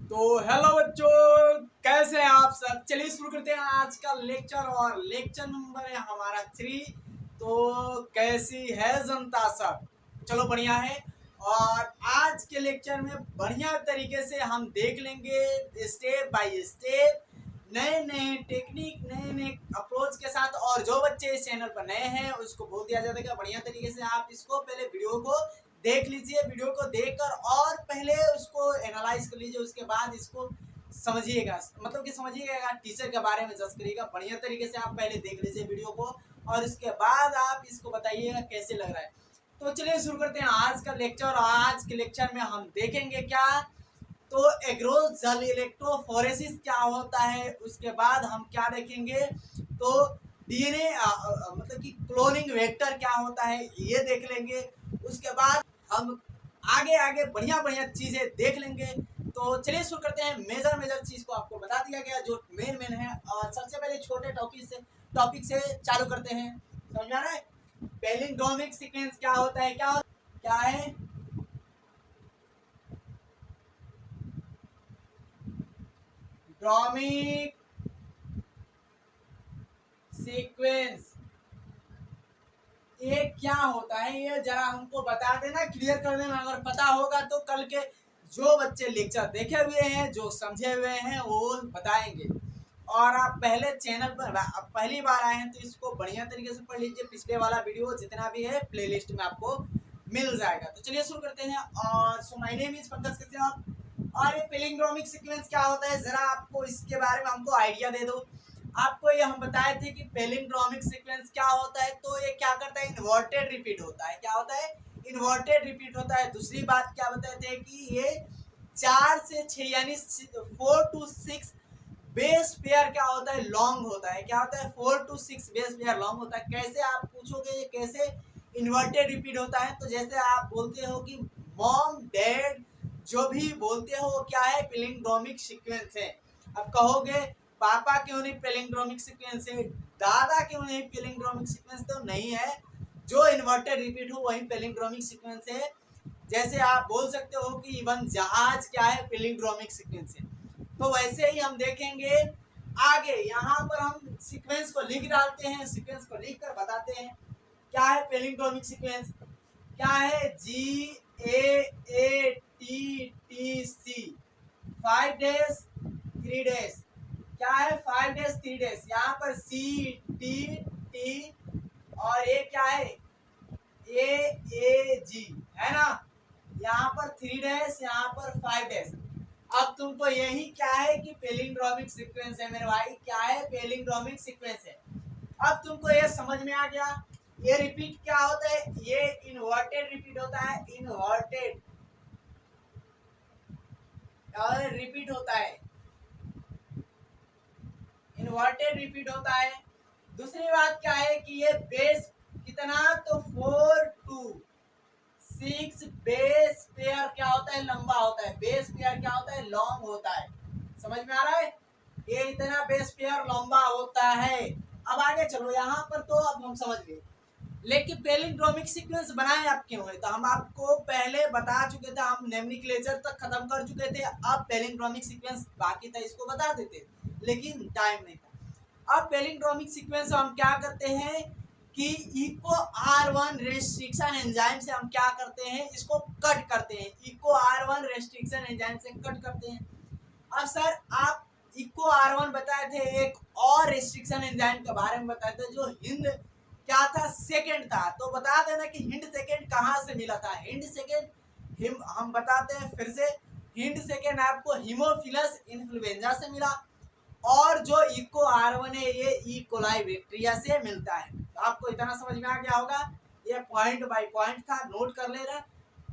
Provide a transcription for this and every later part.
तो हेलो बच्चों, कैसे हैं आप सब। चलिए शुरू करते हैं आज का लेक्चर और लेक्चर नंबर है हमारा 3। तो कैसी है जनता सब। चलो बढ़िया है। और आज के लेक्चर में बढ़िया तरीके से हम देख लेंगे स्टेप बाय स्टेप नए नए टेक्निक नए नए अप्रोच के साथ। और जो बच्चे इस चैनल पर नए हैं उसको बोल दिया जाता है बढ़िया तरीके से आप इसको पहले वीडियो को देख लीजिए। वीडियो को देखकर और पहले उसको एनालाइज कर लीजिए, उसके बाद इसको समझिएगा। मतलब कि समझिएगा, टीचर के बारे में जज करिएगा। बढ़िया तरीके से आप पहले देख लीजिए वीडियो को और उसके बाद आप इसको बताइएगा कैसे लग रहा है। तो चलिए शुरू करते हैं आज का लेक्चर। आज के लेक्चर में हम देखेंगे क्या, तो एग्रोजल इलेक्ट्रोफोरेसिस क्या होता है, उसके बाद हम क्या देखेंगे तो डीएनए मतलब कि क्लोनिंग वेक्टर क्या होता है ये देख लेंगे। उसके बाद हम आगे आगे बढ़िया बढ़िया चीजें देख लेंगे। तो चलिए शुरू करते हैं। मेजर चीज को आपको बता दिया गया जो मेन है। और सबसे पहले छोटे टॉपिक से चालू करते हैं। समझ में आ रहा है। पैलिंड्रोमिक सीक्वेंस क्या होता है, क्या है ड्रोमिक सीक्वेंस, ये क्या होता है ये जरा हमको बता देना, क्लियर कर देना। अगर पता होगा तो कल के जो बच्चे लेक्चर देखे हुए हैं, जो समझे हुए हैं, वो बताएंगे। और आप पहले चैनल पर पहली बार आए हैं तो इसको बढ़िया तरीके से पढ़ लीजिए। पिछले वाला वीडियो जितना भी है प्लेलिस्ट में आपको मिल जाएगा। तो चलिए शुरू करते हैं। और so my name is Pankaj Kashyap. और ये पैलिंड्रोमिक सीक्वेंस क्या होता है, जरा आपको इसके बारे में हमको आइडिया दे दो। आपको ये हम बताए थे कि पैलिंड्रोमिक सीक्वेंस क्या होता है। तो ये क्या करता है, इन्वर्टेड रिपीट होता है। क्या होता है, इन्वर्टेड रिपीट होता है। दूसरी बात क्या बताए थे कि ये 4 से 6 यानी 4 to 6 बेस पेयर क्या होता है, लॉन्ग होता है। क्या होता है, 4 to 6 बेस पेयर लॉन्ग होता है। कैसे आप पूछोगे ये कैसे इन्वर्टेड रिपीट होता है, तो जैसे आप बोलते हो कि मॉम डैड जो भी बोलते हो वो क्या है, पैलिंड्रोमिक सीक्वेंस है। अब कहोगे पापा क्यों नहीं पैलिंड्रोमिक सीक्वेंस है, दादा क्यों नहीं पैलिंड्रोमिक सीक्वेंस, तो नहीं है। जो इन्वर्टेड रिपीट हो वही पैलिंड्रोमिक सीक्वेंस है। जैसे आप बोल सकते हो कि इवन जहाज क्या है, पैलिंड्रोमिक सीक्वेंस है। तो वैसे ही हम देखेंगे आगे। यहाँ पर हम सीक्वेंस को लिख डालते हैं, सीक्वेंस को लिख कर बताते हैं क्या है पैलिंड्रोमिक सीक्वेंस। क्या है, GAATTC 5 days 3 days। क्या है, 5 days 3 days। यहाँ पर CTT और ये क्या है, AAG है ना। यहाँ पर 3 days, यहाँ पर 5 days। अब तुमको यही क्या है कि पैलिंड्रोमिक सीक्वेंस है मेरे भाई। क्या है, पैलिंड्रोमिक सीक्वेंस है। अब तुमको ये समझ में आ गया। ये रिपीट क्या होता है, ये इन्वर्टेड रिपीट होता है। इन्वर्टेड और रिपीट होता है, इन्वर्टेड रिपीट होता है। दूसरी बात क्या है कि ये बेस कितना, तो 4 to 6 बेस पेयर क्या होता है, लंबा होता है। बेस पेयर क्या होता है, लॉन्ग होता है। समझ में आ रहा है, ये इतना बेस पेयर लंबा होता है। अब आगे चलो, यहाँ पर तो अब हम समझ गए। लेकिन पैलिंड्रोमिक सीक्वेंस बनाए आप क्यों है, तो हम आपको पहले बता चुके थे। हम नोमेनक्लेचर तक खत्म कर चुके थे। अब पैलिंड्रोमिक सीक्वेंस बाकी था, इसको बता देते लेकिन टाइम नहीं था। अब पैलिंड्रोमिक सीक्वेंस हम क्या करते हैं कि इको R1 रेस्ट्रिक्शन एंजाइम से हम क्या करते हैं, इसको कट करते हैं। इको R1 रेस्ट्रिक्शन एंजाइम से कट करते हैं। अब सर आप इको R1 बताए थे, एक और रेस्ट्रिक्शन एंजाइम के बारे में बताए थे जो हिंद क्या था, सेकेंड था। तो बता देना कि हिंड सेकेंड कहाँ से मिला था। हिंड सेकेंड हम बताते हैं फिर से। हिंड सेकेंड आपको हीमोफिलस इन्फ्लुएंजा से मिला। और जो इको R1 है ये ई कोलाई बैक्टीरिया से मिलता है। तो आपको इतना समझ में आ गया होगा। ये पॉइंट बाय पॉइंट था, नोट कर लेना।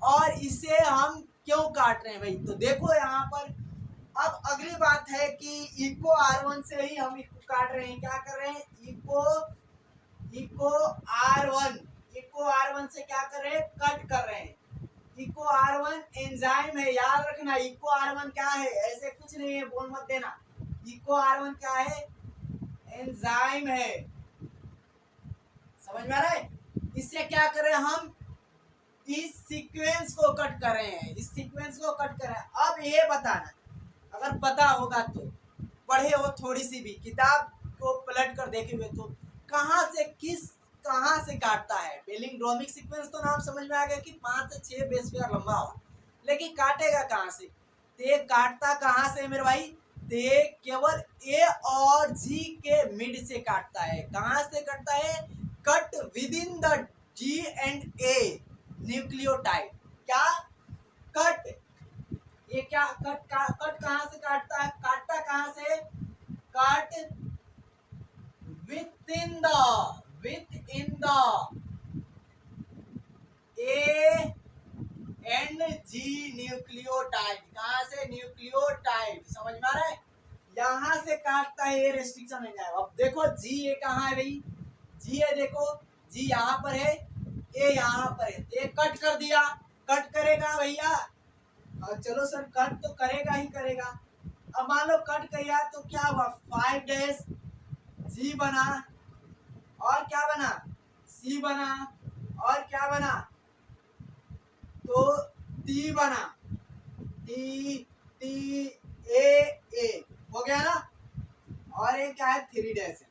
और इसे हम क्यों काट रहे हैं भाई, तो देखो यहाँ पर अब अगली बात है कि इको R1 से ही हम इसको काट रहे हैं। क्या कर रहे हैं, इको R1 से क्या कर रहे हैं, कट कर रहे हैं। इको R1 एंजाइम है, याद रखना। इको R1 क्या है, ऐसे कुछ नहीं है, बोल मत देना। इको R1 क्या है, एंजाइम है। समझ में आ रहा है। इससे क्या कर रहे हैं हम, इस सीक्वेंस को कट कर रहे हैं, इस सीक्वेंस को कट कर रहे हैं। अब ये बताना, अगर पता होगा तो, पढ़े हो थोड़ी सी भी किताब को पलट कर देखे हुए तो कहाँ से काटता है। पेलिंड्रोमिक सीक्वेंस तो नाम समझ में आ गया कि 5 से 6 बेस पेयर लंबा हो, लेकिन काटेगा कहाँ से? ते काटता कहाँ से मेरे भाई? ते केवल ए और जी के मिड से काटता है। कहाँ से कटता है? Cut within the G and A nucleotide. क्या कट? ये क्या कट कहाँ से काटता है? काटता कहाँ से? Cut within the A and G nucleotide. कहाँ से? न्यूक्लियोटाइड। समझ में आ रहा है? यहाँ से काटता है, ये रेस्ट्रिक्शन हो जाएगा। अब देखो जी ये कहाँ है भाई? जी है, देखो जी यहाँ पर है, ए यहाँ पर है, ये कट कर दिया। कट करेगा भैया, चलो सर कट तो करेगा ही करेगा। अब मान लो कट किया तो क्या हुआ? 5 डैश जी बना, और क्या बना? सी बना, और क्या बना? तो टी बना, टी टी ए हो गया ना। और एक क्या है? 3 डैश है।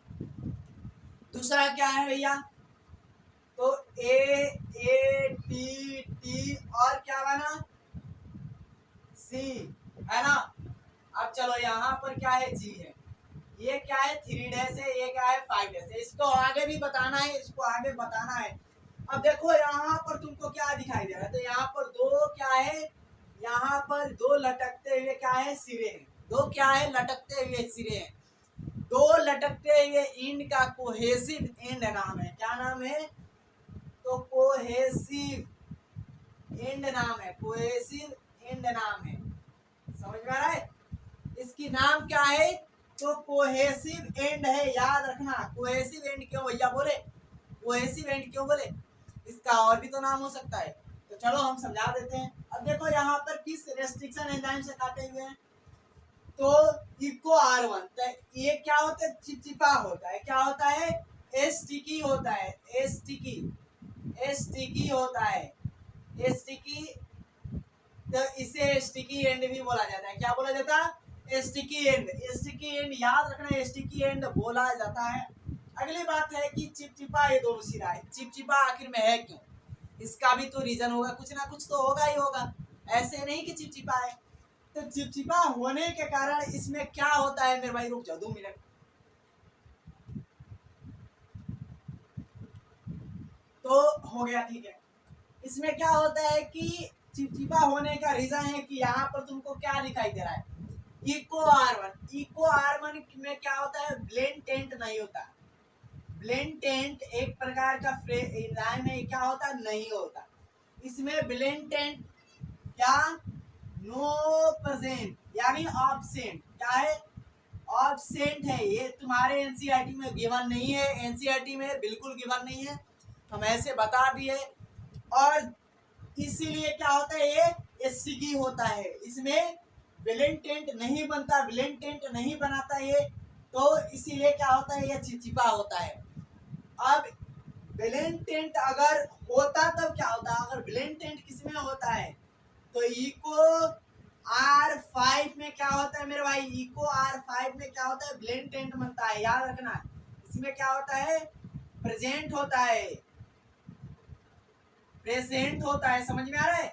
दूसरा क्या है भैया? तो ए टी टी, और क्या बना? सी, है ना। अब चलो यहाँ पर क्या है? जी है। ये क्या है? 3 डैश है। ये क्या है? 5 डैश है। इसको आगे भी बताना है, इसको आगे बताना है। अब देखो यहाँ पर तुमको क्या दिखाई दे रहा है? तो यहाँ पर दो क्या है? यहाँ पर दो लटकते हुए क्या है? सिरे हैं। दो क्या है? लटकते हुए सिरे हैं। दो लटकते हुए एंड का कोहेसिव एंड नाम है। क्या नाम है? तो कोहेसिव एंड नाम है। कोहेसिव एंड नाम है। समझ में आ रहा है? इसकी नाम क्या है? तो कोहेसिव एंड है। याद रखना, कोहेसिव एंड क्यों भैया बोले? कोहेसिव एंड क्यों बोले? इसका और भी तो नाम हो सकता है। तो चलो हम समझा देते हैं। अब देखो यहाँ पर किस रेस्ट्रिक्शन एंजाइम से काटे हुए हैं? तो इको R1। तो ये क्या होता है? चिपचिपा होता है। क्या होता है? स्टिकी होता है। स्टिकी होता है। स्टिकी, तो इसे स्टिकी एंड भी बोला जाता है। क्या बोला जाता है? Sticky and. स्टिकी एंड याद रखना, स्टिकी एंड बोला जाता है। अगली बात है कि चिपचिपा ये दोनों सिरा है। चिपचिपा आखिर में है क्यों? इसका भी तो रीजन होगा, कुछ ना कुछ तो होगा ही होगा। ऐसे नहीं कि चिपचिपा है। तो चिपचिपा होने के कारण इसमें क्या होता है मेरे भाई? रुक जाओ 2 मिनट। तो हो गया, ठीक है। इसमें क्या होता है कि चिपचिपा होने का रीजन है कि यहाँ पर तुमको क्या दिखाई दे रहा है? Eco R1। इको R1 में क्या होता है? ब्लेंटेंट नहीं होता। ब्लेंटेंट एक प्रकार का एंजाइम है, क्या होता? नहीं होता। इसमें ब्लेंटेंट क्या? नो प्रेजेंट, यानी ऑब्सेंट। क्या है? ऑब्सेंट है। ये तुम्हारे एनसीईआरटी में गिवन नहीं है। एनसीईआरटी में बिल्कुल गिवन नहीं है, हम ऐसे बता दिए। और इसीलिए क्या होता है? ये स्टिकी होता है। इसमें ब्लेंटेंट नहीं बनता, ब्लेंटेंट नहीं बनाता ये, तो इसीलिए क्या होता है? ये चिपचिपा होता है। अब ब्लेंटेंट अगर होता तब क्या होता? अगर ब्लेंटेंट किसमें होता है? तो इको R5 में क्या होता है मेरे भाई? इको R5 में क्या होता है? ब्लेंटेंट बनता है। याद रखना, इसमें क्या होता है? प्रेजेंट होता है, प्रेजेंट होता है। समझ में आ रहा है?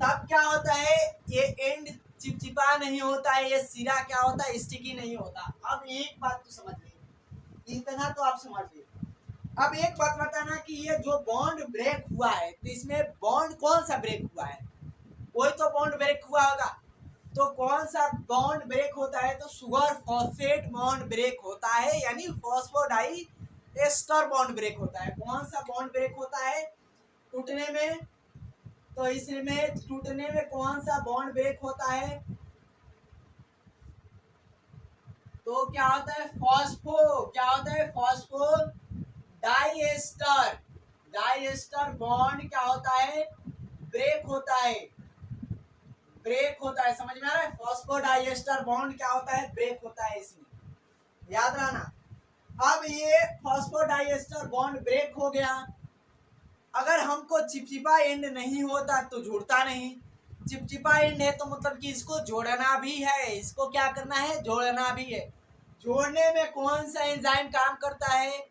तब क्या होता है? ये एंड चिपचिपा नहीं होता है, ये सिरा क्या होता है? स्टिकी नहीं होता। अब एक बात तो समझ ली, इतना तो आप समझ ली। अब एक बात बताना कि ये जो बॉन्ड ब्रेक हुआ है, तो इसमें बॉन्ड कौन सा ब्रेक हुआ है? कोई तो बॉन्ड ब्रेक हुआ होगा। तो कौन सा बॉन्ड ब्रेक होता है? तो सुगर फॉस्फेट बॉन्ड ब्रेक होता है, यानी फॉस्फोडाई एस्टर बॉन्ड ब्रेक होता है। कौन सा बॉन्ड ब्रेक होता है टूटने में? तो इसमें टूटने में कौन सा बॉन्ड ब्रेक होता है? तो क्या होता है? क्या होता है? Phospho diester. डाइएस्टर बॉन्ड क्या होता है? ब्रेक होता है, ब्रेक होता है। समझ में आ रहा है? फॉस्फोडाइएस्टर बॉन्ड क्या होता है? ब्रेक होता है इसमें। याद रखना। अब ये फॉस्फोडाइएस्टर बॉन्ड ब्रेक हो गया। अगर हमको चिपचिपा एंड नहीं होता तो जुड़ता नहीं, चिपचिपा एंड है तो मतलब कि इसको जोड़ना भी है, इसको क्या करना है, जोड़ना भी है। जोड़ने में कौन सा एंजाइम काम करता है,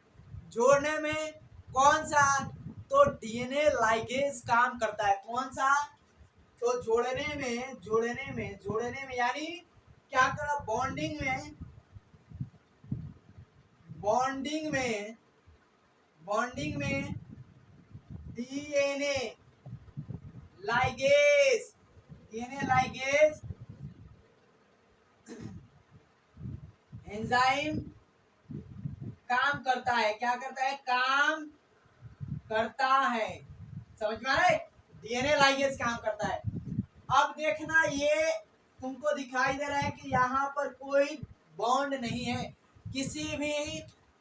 जोड़ने में कौन सा, तो डीएनए लाइगेज काम करता है। कौन सा, तो जोड़ने में यानी क्या करा, बॉन्डिंग में डीएनए लाइगेज एंजाइम काम करता है। क्या करता है, काम करता है। समझ में आ रहा है, डीएनए लाइगेज काम करता है। अब देखना, ये तुमको दिखाई दे रहा है कि यहाँ पर कोई बॉन्ड नहीं है, किसी भी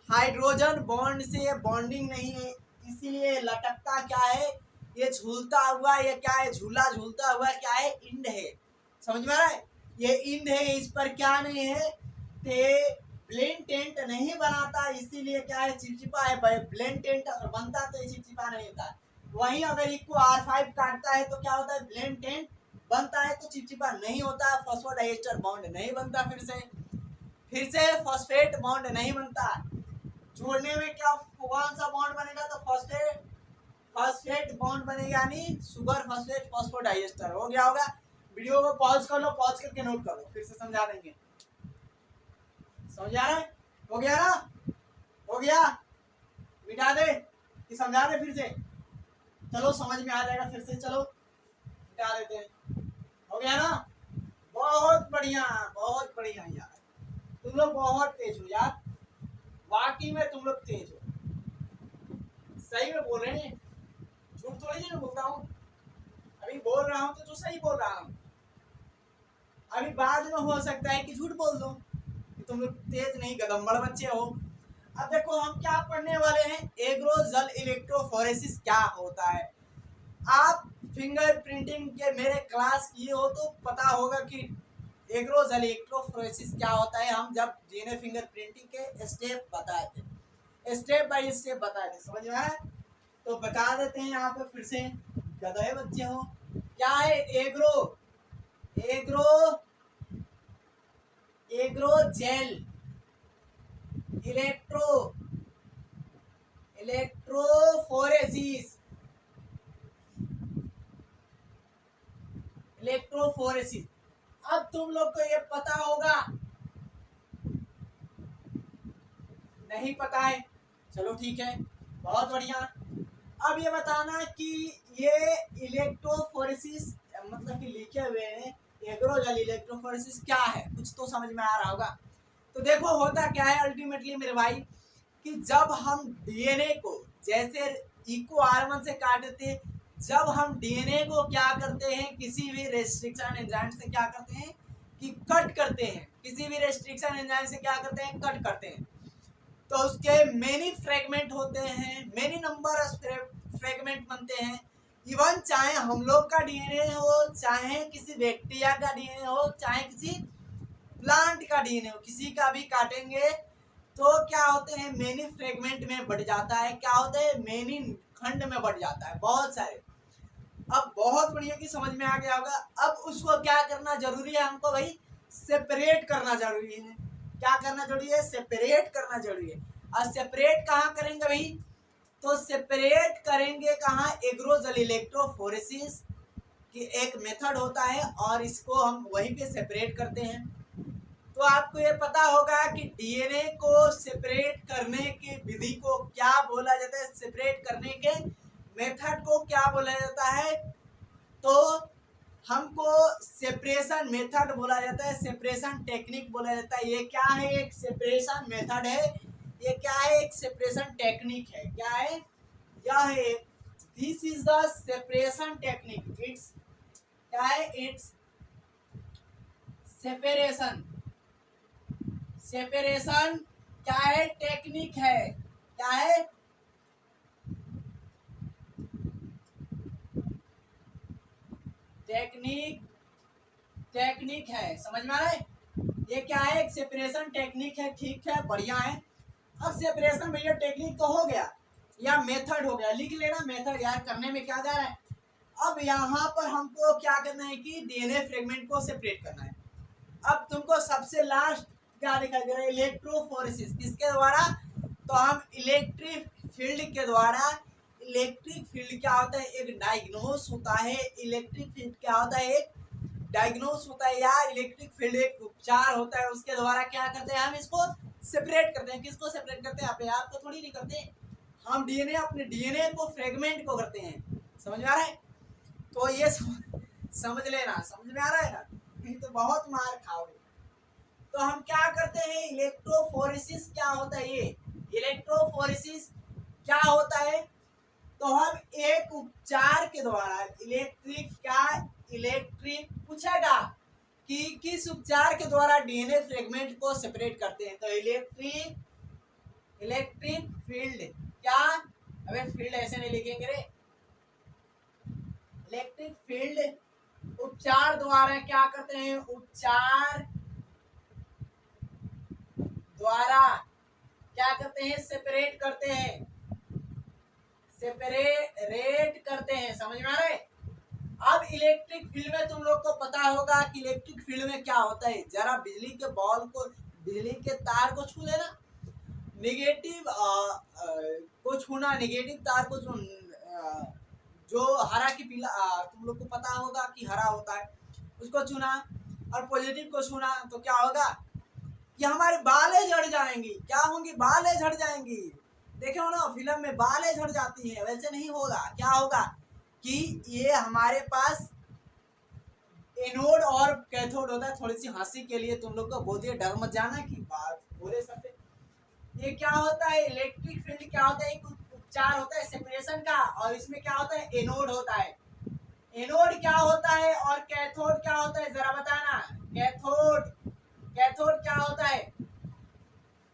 हाइड्रोजन बॉन्ड से बॉन्डिंग नहीं है, इसीलिए लटकता क्या है, ये झूलता हुआ, ये क्या है, झूला झूलता हुआ क्या है, इंड है। समझ में आ रहा है, ये इंड है, इस पर क्या नहीं है, ब्लेन टेंट नहीं बनाता, इसीलिए क्या है, चिपचिपा है। ब्लेन टेंट अगर बनता तो चिपचिपा नहीं होता। वहीं अगर इसको R5 काटता है तो क्या होता है, ब्लेन टेंट बनता है तो चिपचिपा नहीं होता, फॉस्फोडाइएस्टर बॉन्ड नहीं बनता, फिर से फॉस्फेट बॉन्ड नहीं बनता। जोड़ने में क्या, कौन सा बॉन्ड बनेगा, तो फॉस्फेट बॉन्ड बनेगा, यानी सुगर फॉस्फेट फॉस्फोडाइएस्टर। हो गया होगा। वीडियो को पॉज कर लो, पॉज करके नोट कर लो, फिर से समझा देंगे। समझ आ रहा है, हो गया ना, हो गया, मिटा दे कि समझा दे फिर से, चलो समझ में आ जाएगा फिर से, चलो मिटा देते हैं। हो गया ना, बहुत बढ़िया यार, तुम लोग बहुत तेज हो यार, वाकई में तुम लोग तेज हो, सही में बोल रहे हैं, झूठ थोड़ी नहीं बोलता हूँ, अभी बोल रहा हूँ तो सही बोल रहा हूँ। अभी बाद में हो सकता है कि झूठ बोल दो, तुम लोग तेज नहीं, गदम्बड़ बच्चे हो। अब देखो हम क्या पढ़ने वाले हैं, एग्रोजल इलेक्ट्रोफोरेसिस क्या होता है। आप फिंगरप्रिंटिंग के मेरे क्लास किए हो तो पता होगा कि एग्रोजल इलेक्ट्रोफोरेसिस क्या होता है। हम जब डीएनए फिंगरप्रिंटिंग के स्टेप बताए थे, स्टेप बाय स्टेप बताए थे, समझ में आया, तो बता देते हैं यहाँ पे फिर से, गधे बच्चे हो। क्या है एग्रोजेल इलेक्ट्रोफोरेसिस। अब तुम लोग को ये पता होगा, नहीं पता है, चलो ठीक है, बहुत बढ़िया। अब ये बताना कि ये इलेक्ट्रोफोरेसिस मतलब कि लिखे हुए हैं एग्रोजल इलेक्ट्रोफोरेसिस क्या है, कुछ तो समझ में आ रहा होगा। तो देखो होता क्या है अल्टीमेटली मेरे भाई, कि जब हम डीएनए को जैसे इको R1 से काटते, जब हम डीएनए को क्या करते हैं, किसी भी रेस्ट्रिक्शन एंजाइम से क्या करते हैं कि कट करते हैं, किसी भी रेस्ट्रिक्शन एंजाइम से क्या करते हैं, कट करते हैं, तो उसके मेनी फ्रेगमेंट होते हैं, मेनी नंबर ऑफ फ्रेगमेंट बनते हैं। इवन चाहे हम लोग का डीएनए हो, चाहे किसी बैक्टीरिया का डीएनए हो, चाहे किसी प्लांट का डीएनए हो, किसी का भी काटेंगे तो क्या होते हैं, मेनी फ्रेगमेंट में बढ़ जाता है, क्या होता है, मेनी खंड में बढ़ जाता है, बहुत सारे। अब बहुत बढ़िया की समझ में आ गया होगा। अब उसको क्या करना जरूरी है, हमको भाई सेपरेट करना जरूरी है। क्या करना जरूरी है, सेपरेट करना जरूरी है। और सेपरेट कहाँ करेंगे भाई, तो सेपरेट करेंगे कहाँ, एग्रोजल इलेक्ट्रोफोरेसिस की एक मेथड होता है और इसको हम वहीं पे सेपरेट करते हैं। तो आपको ये पता होगा कि डीएनए को सेपरेट करने की विधि को क्या बोला जाता है, सेपरेट करने के मेथड को क्या बोला जाता है, तो हमको सेपरेशन मेथड बोला जाता है, सेपरेशन टेक्निक बोला जाता है। ये क्या है, एक सेपरेशन मेथड है, ये क्या है, एक सेपरेशन टेक्निक है। क्या है, यह है, this is the separation technique, it's क्या है, इट्स सेपरेशन क्या है, टेक्निक है, क्या है, टेक्निक है, समझ में आ रहा है। ये क्या है, एक सेपरेशन टेक्निक है, ठीक है, बढ़िया है। अब सेपरेशन भैया टेक्निक तो हो गया या मेथड हो गया, लिख लेना मेथड यार, करने में क्या जा रहा है। अब यहाँ पर हमको क्या करना है कि डीएनए फ्रेगमेंट को सेपरेट करना है। अब तुमको सबसे लास्ट क्या दिखाई दे रहा है, इलेक्ट्रोफोरेसिस, किसके द्वारा, तो हम इलेक्ट्रिक फील्ड के द्वारा, इलेक्ट्रिक फील्ड क्या होता है, एक डायग्नोस होता है, इलेक्ट्रिक फील्ड क्या होता है, एक डायग्नोस होता है, या इलेक्ट्रिक फील्ड एक उपचार होता है, उसके द्वारा क्या करते हैं, हम इसको सेपरेट करते हैं। किसको सेपरेट करते हैं, अपने आप को थोड़ी नहीं करते, हम डीएनए, अपने डीएनए को फ्रेगमेंट को करते हैं। समझ में आ रहा है, तो ये समझ लेना, समझ में आ रहा है ना, नहीं तो बहुत मार खाओगे। तो हम क्या करते हैं, इलेक्ट्रोफोरेसिस क्या होता है, ये इलेक्ट्रोफोरेसिस क्या होता है, तो हम एक उपचार के द्वारा इलेक्ट्रिक पूछेगा कि किस उपचार के द्वारा डीएनए फ्रेगमेंट को सेपरेट करते हैं, तो इलेक्ट्रिक फील्ड क्या, अबे फील्ड ऐसे नहीं लिखेंगे रे, इलेक्ट्रिक फील्ड उपचार द्वारा क्या करते हैं, उपचार द्वारा क्या करते हैं, सेपरेट करते हैं, सेपरेट करते हैं। समझ में आ रहा है। अब इलेक्ट्रिक फील्ड में तुम लोग को पता होगा कि इलेक्ट्रिक फील्ड में क्या होता है, जरा बिजली के बॉल को, बिजली के तार को छू लेना, निगेटिव को छूना, निगेटिव तार को जो हरा की पीला, तुम लोग को पता होगा कि हरा होता है, उसको छूना, और पॉजिटिव को छूना, तो क्या होगा कि हमारे बालें झड़ जाएंगी, क्या होंगी, बालें झड़ जाएंगी। देखे हो ना फिल्म में बालें झड़ जाती है, वैसे नहीं होगा, क्या होगा कि ये हमारे पास एनोड और कैथोड होता है। थोड़ी सी हंसी के लिए तुम लोग को बोलती है, डर मत जाना कि बात बोले सकते। ये क्या होता है, इलेक्ट्रिक फील्ड क्या होता है, एक उपचार होता है सेपरेशन का, और इसमें क्या होता है, एनोड होता है। एनोड क्या होता है और कैथोड क्या होता है, जरा बताना। कैथोड क्या होता है,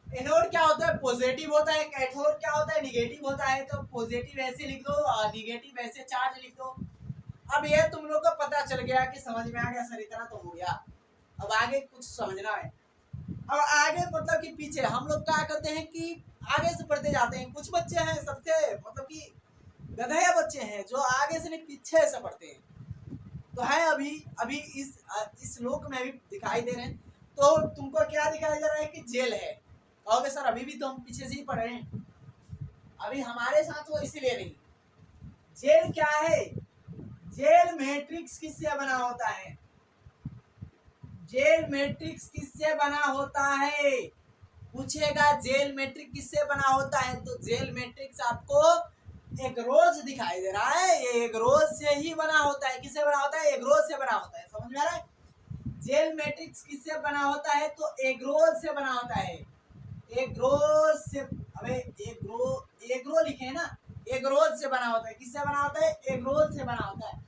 एनोड क्या होता है, पॉजिटिव होता है, कैथोड क्या होता है, निगेटिव होता है। तो पॉजिटिव ऐसे लिख दो और निगेटिव ऐसे चार्ज लिख दो। अब ये तुम लोग को पता चल गया कि समझ में आ गया सर, इतना तो हो गया। अब आगे कुछ समझना है। अब आगे मतलब कि पीछे हम लोग क्या करते हैं कि आगे से पढ़ते जाते हैं। कुछ बच्चे हैं सबसे मतलब कि गधे बच्चे हैं जो आगे से नहीं पीछे से पढ़ते हैं, तो है अभी इस लोक में भी दिखाई दे रहे हैं। तो तुमको क्या दिखाई दे रहा है कि जेल है, कहोगे सर अभी भी तो हम पीछे से ही पढ़ रहे हैं, अभी हमारे साथ हो इसलिए नहीं। जेल क्या है, जेल मैट्रिक्स किससे बना होता है, जेल मैट्रिक्स किससे बना होता है, पूछेगा जेल मैट्रिक्स किससे बना होता है। तो जेल मैट्रिक्स आपको एक रोज दिखाई दे रहा है, ये एक रोज से ही बना होता है। किससे बना होता है, एक रोज से बना होता है। समझ में आ रहा है, जेल मैट्रिक्स किससे बना होता है, तो एग्रोज से बना होता है। एग्रोज से, अबे एग्रो लिखे ना, एग्रोज से बना होता है। किससे बना होता है, एग्रोज से बना होता है।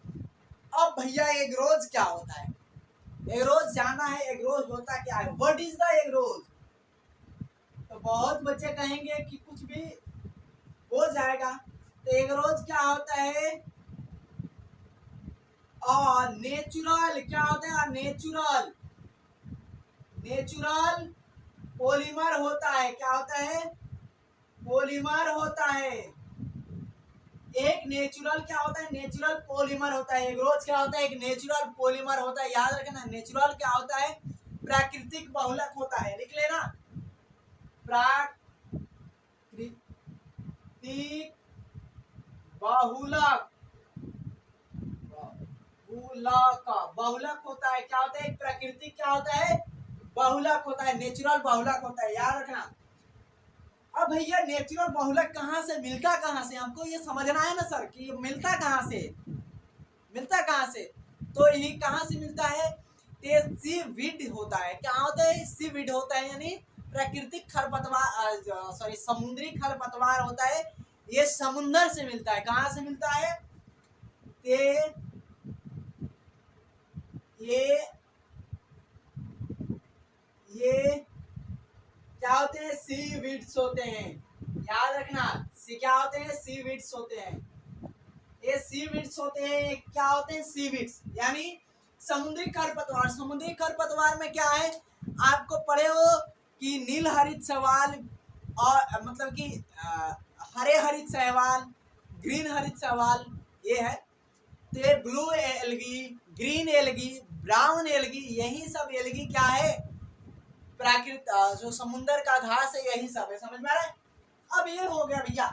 अब भैया एग्रोज क्या होता है, एग्रोज जानना है, एग्रोज होता क्या है, व्हाट इज द एग्रोज। तो बहुत बच्चे कहेंगे कि कुछ भी हो जाएगा। तो एग्रोज क्या होता है, और नेचुरल क्या होता है, नेचुरल पॉलीमर होता है। क्या होता है, पॉलीमर होता है। एक नेचुरल क्या होता है, नेचुरल पॉलीमर होता है। एग्रोज क्या होता है, एक नेचुरल पॉलीमर होता है। याद रखना, नेचुरल क्या होता है, प्राकृतिक बहुलक होता है। लिख लेना, प्राकृतिक बहुलक, बहुलक होता है। क्या होता है, प्राकृतिक क्या होता है, बहुलक होता है, नेचुरल बहुलक होता है। याद रखना। अब भैया नेचुरल बहुलक कहाँ से मिलता, कहाँ से, हमको ये समझना है ना सर कि ये मिलता कहाँ से, तो ये कहाँ से मिलता है, सीवीड होता है। क्या होता है, सीवीड होता है, यानी प्राकृतिक खरपतवार, सॉरी समुद्री खरपतवार होता है। ये समुद्र से मिलता है। कहाँ से मिलता है, ये क्या होते हैं, सीवीड्स होते हैं। याद रखना, क्या होते हैं, सीवीड्स होते हैं। ये सीवीड्स होते हैं, क्या होते हैं, सीवीड्स यानी समुद्री खरपतवार। समुद्री खरपतवार में क्या है, आपको पढ़े हो कि नील हरित शैवाल, और मतलब कि हरे हरित शैवाल, ग्रीन हरित शैवाल, ये है। तो ये blue algae, green algae, brown algae, यही सब एलगी क्या है, प्राकृतिक जो समुद्र का घास है, यही सब है। समझ में आ रहा है? अब ये हो गया भैया।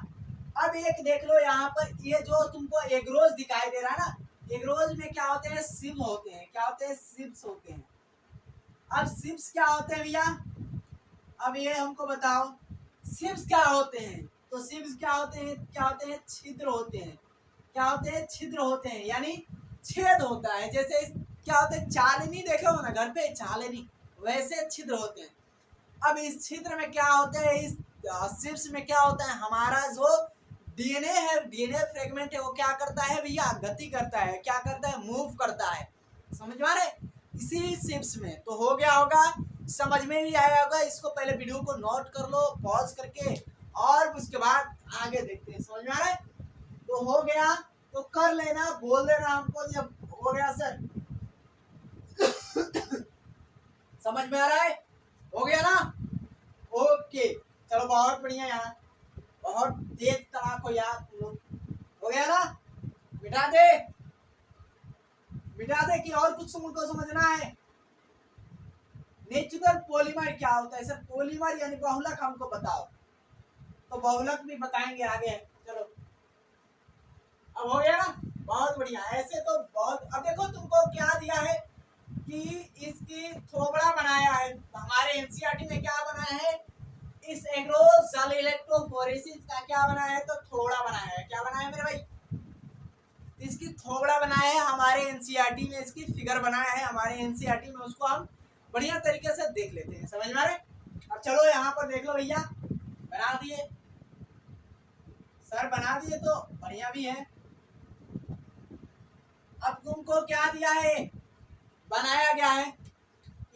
अब एक देख लो यहाँ पर, ये जो तुमको एगरोज दिखाई दे रहा है ना, एगरोज में क्या होते हैं, सिम होते हैं। क्या होते हैं? सिप्स होते हैं। अब सिप्स क्या होते हैं भैया? अब ये हमको बताओ, सिप्स क्या होते हैं? तो सिप्स क्या होते हैं? क्या होते हैं? छिद्र होते हैं। क्या होते हैं? छिद्र होते हैं, यानी छेद होता है। जैसे क्या होते हैं, चालनी देखे हो ना घर पे, चालनी, वैसे छिद्र होते हैं। अब इस छिद्र में क्या होता है, इस सिप्स में क्या होता है, हमारा जो डीएनए है, डीएनए फ्रेगमेंट है, वो क्या करता है भैया, गति करता है। क्या करता है? मूव करता है। समझ में आ रहे? इसी सिप्स में तो हो गया होगा, समझ में भी आया होगा। इसको पहले वीडियो को नोट कर लो पॉज करके, और उसके बाद आगे देखते हैं। समझ में आ रहा है? तो हो गया, तो कर लेना, बोल देना हमको जब हो गया सर। समझ में आ रहा है? हो गया ना? ओके, चलो बहुत बढ़िया यार, बहुत तेज तड़ाक हो यार तुम लोग। हो गया ना? मिटा दे, मिटा दे कि और कुछ तुमको समझना है? नेचुरल पॉलीमर क्या होता है सर? पॉलीमर यानी बहुलक हमको बताओ। तो बहुलक भी बताएंगे आगे। चलो, अब हो गया ना? बहुत बढ़िया। ऐसे तो बहुत। अब देखो तुमको क्या दिया है कि इसकी थोबड़ा बनाया है। हमारे एनसीईआरटी में क्या बनाया है, इस एग्रोज सेल इलेक्ट्रोफोरेसिस का क्या बनाया है, तो थोबड़ा बनाया है। क्या बनाया है मेरे भाई? इसकी थोबड़ा बनाया है हमारे एनसीईआरटी में, इसकी फिगर बनाया है हमारे एनसीईआरटी में। उसको हम बढ़िया तरीके से देख लेते हैं। समझ में आ रहा है? अब चलो यहाँ पर देख लो भैया, बना दिए सर, बना दिए तो बढ़िया भी है। अब तुमको क्या दिया है, बनाया गया है।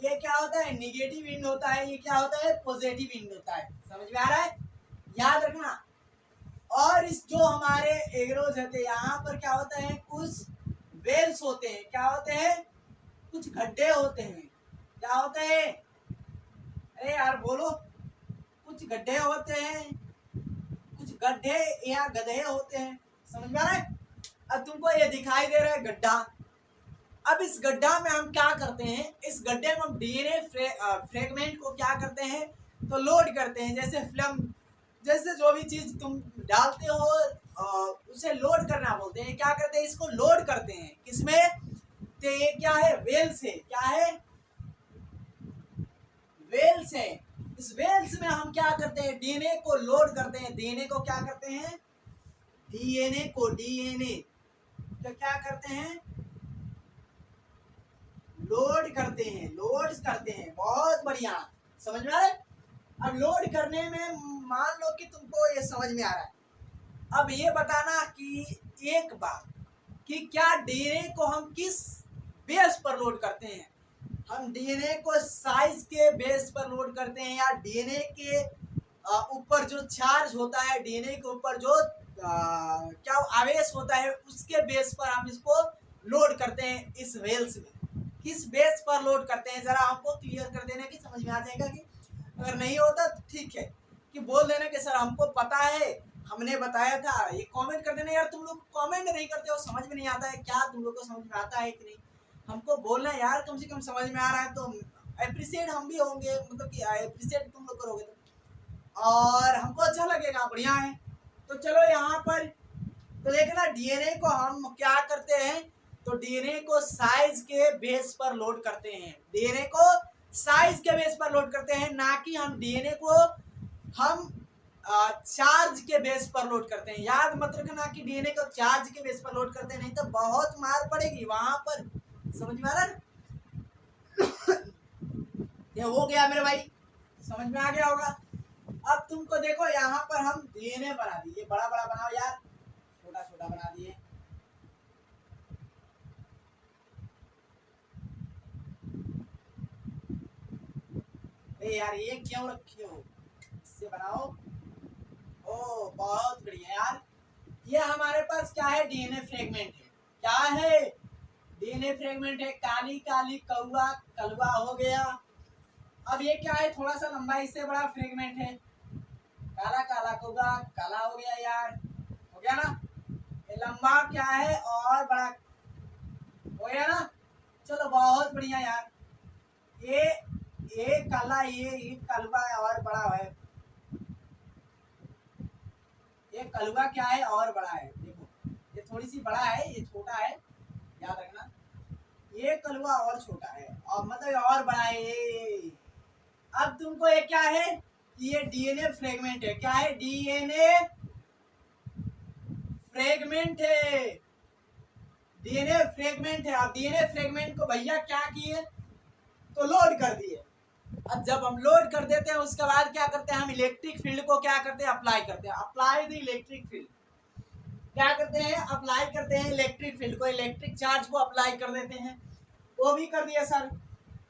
ये क्या होता है, निगेटिव इंड होता है, ये क्या होता है, पॉजिटिव इंड होता है। समझ में आ रहा है? याद रखना। और इस जो हमारे एग्रोज होते हैं, यहाँ पर क्या होता है, कुछ वेल्स होते हैं। क्या होते हैं? कुछ गड्ढे होते हैं। क्या होते हैं? अरे यार बोलो। कुछ गड्ढे होते हैं, कुछ गड्ढे या गधे होते हैं। समझ में आ रहा है? अब तुमको ये दिखाई दे रहा है गड्ढा। अब इस गड्ढा में हम क्या करते हैं, इस गड्ढे में हम डीएनए फ्रेगमेंट को क्या करते हैं, तो लोड करते हैं। जैसे फिल्म, जैसे जो भी चीज तुम डालते हो उसे लोड करना बोलते हैं। क्या करते हैं, इसको लोड करते हैं। किसमें? तो ये क्या है, वेल्स है। क्या है? वेल्स है। इस वेल्स में हम क्या करते हैं, डीएनए को लोड करते हैं। डीएनए को क्या करते हैं, डीएनए को, डीएनए तो क्या करते हैं, लोड करते हैं, लोड करते हैं। बहुत बढ़िया, समझ में आ रहा है? अब लोड करने में मान लो कि तुमको ये समझ में आ रहा है। अब ये बताना कि एक बात, कि क्या डीएनए को हम किस बेस पर लोड करते हैं। हम डीएनए को साइज के बेस पर लोड करते हैं, या डीएनए के ऊपर जो चार्ज होता है, डीएनए के ऊपर जो क्या आवेश होता है, उसके बेस पर हम इसको लोड करते हैं। इस वेल्स में किस बेस पर लोड करते हैं, जरा हमको क्लियर कर देना कि समझ में आ जाएगा। कि अगर नहीं होता तो ठीक है, कि बोल देना कि सर हमको पता है, हमने बताया था। ये कमेंट कर देना यार। तुम लोग कमेंट नहीं करते हो, समझ में नहीं आता है क्या तुम लोग को समझ में आता है कि नहीं। हमको बोलना यार, कम से कम समझ में आ रहा है तो अप्रिशिएट हम भी होंगे, मतलब कि अप्रिशिएट तुम लोग करोगे तो और हमको अच्छा लगेगा। बढ़िया है। तो चलो यहाँ पर तो देखना, डीएनए को हम क्या करते हैं, तो डीएनए को साइज के बेस पर लोड करते हैं। डीएनए को साइज के बेस पर लोड करते हैं, ना कि हम डीएनए को हम चार्ज के बेस पर लोड करते हैं। याद मत रखना कि डीएनए को चार्ज के बेस पर लोड करते हैं, नहीं तो बहुत मार पड़ेगी वहां पर। समझ में आ रहा है? ये हो गया मेरे भाई, समझ में आ गया होगा। अब तुमको देखो यहाँ पर हम डीएनए बना दिए, बड़ा बड़ा बनाओ यार, छोटा छोटा बना दिए। यार ये क्यों रखे हो, इससे बनाओ। ओ बहुत बढ़िया यार। ये हमारे पास क्या है, डीएनए फ्रेगमेंट है। क्या है, डीएनए फ्रेगमेंट है। काली काली कौवा कलवा हो गया। अब ये क्या है, थोड़ा सा लंबा, इससे बड़ा फ्रेगमेंट है। काला काला कौवा काला हो गया यार, हो गया ना। ये लंबा क्या है और बड़ा हो गया ना। चलो बहुत बढ़िया यार। ये काला ये कलवा और बड़ा है, ये कलवा क्या है और बड़ा है। देखो ये थोड़ी सी बड़ा है, ये छोटा है, याद रखना। ये कलवा और छोटा है और मतलब और बड़ा है ये। अब तुमको ये क्या है कि ये डीएनए फ्रेगमेंट है। क्या है? डीएनए फ्रेगमेंट है, डीएनए फ्रेगमेंट है। अब डीएनए फ्रेगमेंट को भैया क्या किए तो लोड कर दिए। अब जब हम लोड कर देते हैं उसके बाद क्या करते हैं हम इलेक्ट्रिक फील्ड को क्या करते हैं अप्लाई करते हैं। अप्लाई द इलेक्ट्रिक फील्ड, क्या करते हैं अप्लाई करते हैं इलेक्ट्रिक फील्ड को, इलेक्ट्रिक चार्ज को अप्लाई कर देते हैं। वो भी कर दिया सर।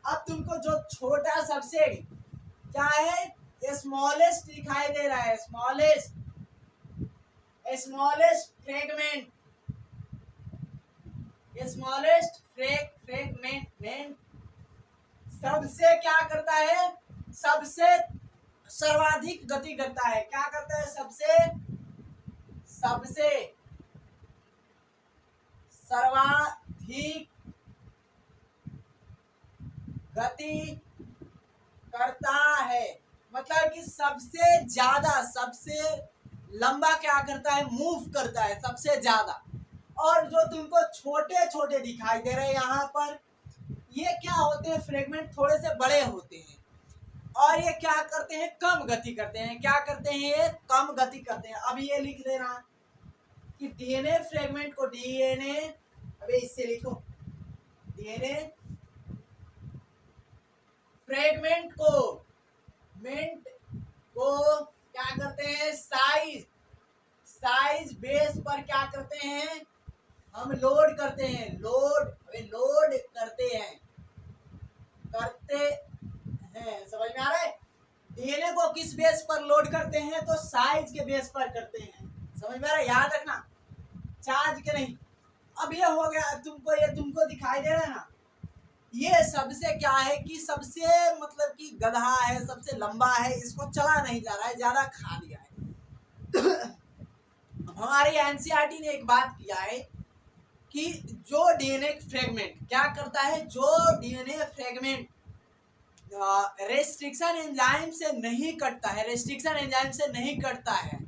अब तुमको जो छोटा सबसे क्या है स्मॉलेस्ट दिखाई दे रहा है, स्मॉलेस्ट फ्रेगमेंट, स्मॉलेस्ट फ्रेगमेंट सबसे क्या करता है, सबसे सर्वाधिक गति करता है। क्या करता है? सबसे सर्वाधिक गति करता है, मतलब कि सबसे ज्यादा, सबसे लंबा क्या करता है, मूव करता है सबसे ज्यादा। और जो तुमको छोटे छोटे दिखाई दे रहे हैं यहाँ पर, ये क्या होते हैं फ्रेगमेंट, थोड़े से बड़े होते हैं और ये क्या करते हैं कम गति करते हैं। क्या करते हैं? ये कम गति करते हैं। अब ये लिख देना कि डीएनए फ्रेगमेंट को, डीएनए, अबे इससे लिखो, डीएनए फ्रेगमेंट को क्या करते हैं, साइज बेस पर क्या करते हैं हम लोड करते हैं, लोड करते हैं। समझ में आ रहा है? डीएनए को किस बेस पर लोड करते हैं तो साइज के बेस पर करते हैं। समझ में आ रहा है? याद रखना, चार्ज के नहीं। अब ये हो गया तुमको, ये तुमको दिखाई दे रहा है ना, ये सबसे क्या है कि सबसे मतलब कि गधा है, सबसे लंबा है, इसको चला नहीं जा रहा है, ज्यादा खा लिया है। हमारी एनसीईआरटी ने एक बात किया है कि जो डीएनए फ्रेगमेंट क्या करता है, जो डीएनए फ्रेगमेंट रेस्ट्रिक्शन एंजाइम से नहीं कटता है, रेस्ट्रिक्शन एंजाइम से नहीं कटता है,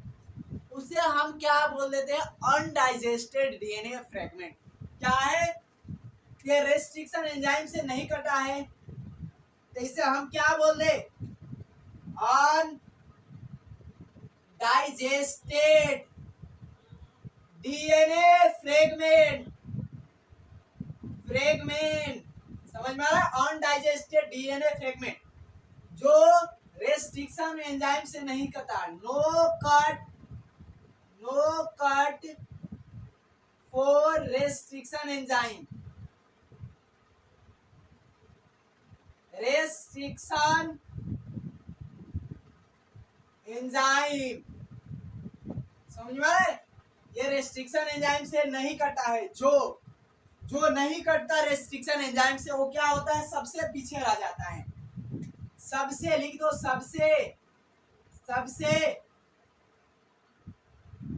उसे हम क्या बोल देते हैं, अनडाइजेस्टेड डीएनए फ्रेगमेंट। क्या है? ये रेस्ट्रिक्शन एंजाइम से नहीं कटा है तो इसे हम क्या बोल दे, अनडाइजेस्टेड डीएनए फ्रेगमेंट। समझ में आ रहा है? अनडाइजेस्टेड डीएनए फ्रेगमेंट जो रेस्ट्रिक्शन एंजाइम से नहीं कटा, no cut for restriction enzyme, समझ में आ रहा है? ये रेस्ट्रिक्शन एंजाइम से नहीं कटा है। जो नहीं कटता रेस्ट्रिक्शन एंजाइम से वो क्या होता है, सबसे पीछे रह जाता है। सबसे लिख दो, सबसे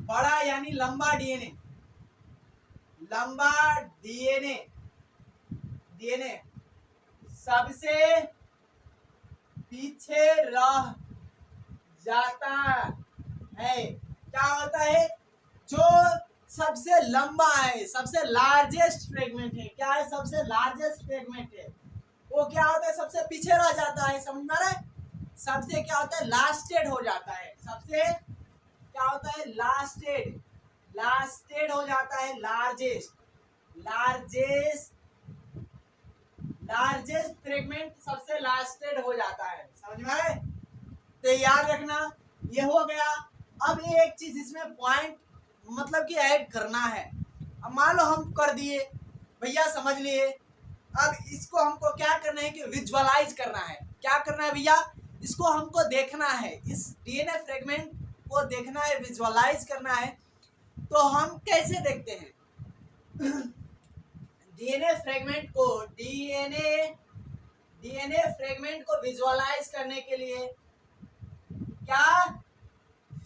बड़ा यानी लंबा डीएनए सबसे पीछे रह जाता है। क्या होता है? जो सबसे लंबा है, सबसे लार्जेस्ट फ्रेगमेंट है, क्या है, सबसे लार्जेस्ट फ्रेगमेंट है, वो क्या होता है, सबसे पीछे रह जाता है। समझ में आ रहा है? सबसे क्या होता है, लास्टेड हो जाता है। सबसे क्या होता है, लास्टेड हो जाता है, लार्जेस्ट फ्रेगमेंट सबसे लास्टेड हो जाता है। समझ में आ रहा है? तो याद रखना, ये हो गया। अब ये एक चीज इसमें पॉइंट मतलब कि ऐड करना है। अब मान लो हम कर दिए भैया, समझ लिए। अब इसको हमको क्या करना है कि विजुअलाइज करना है। क्या करना है भैया? इसको हमको देखना है, इस डीएनए फ्रेगमेंट को देखना है, विजुअलाइज करना है। तो हम कैसे देखते हैं? डीएनए फ्रेगमेंट को विजुअलाइज करने के लिए क्या,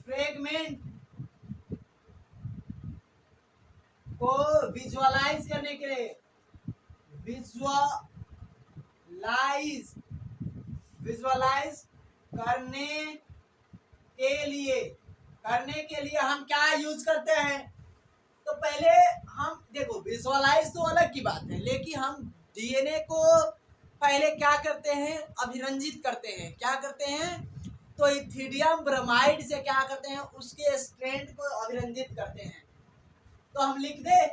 फ्रेगमेंट को विजुअलाइज करने के लिए विजुअलाइज विजुअलाइज करने के लिए हम क्या यूज करते हैं? तो पहले हम देखो, विजुअलाइज तो अलग की बात है, लेकिन हम डीएनए को पहले क्या करते हैं? अभिरंजित करते हैं। क्या करते हैं? तो इथिडियम ब्रोमाइड से क्या करते हैं? उसके स्ट्रैंड को अभिरंजित करते हैं। तो हम लिख दे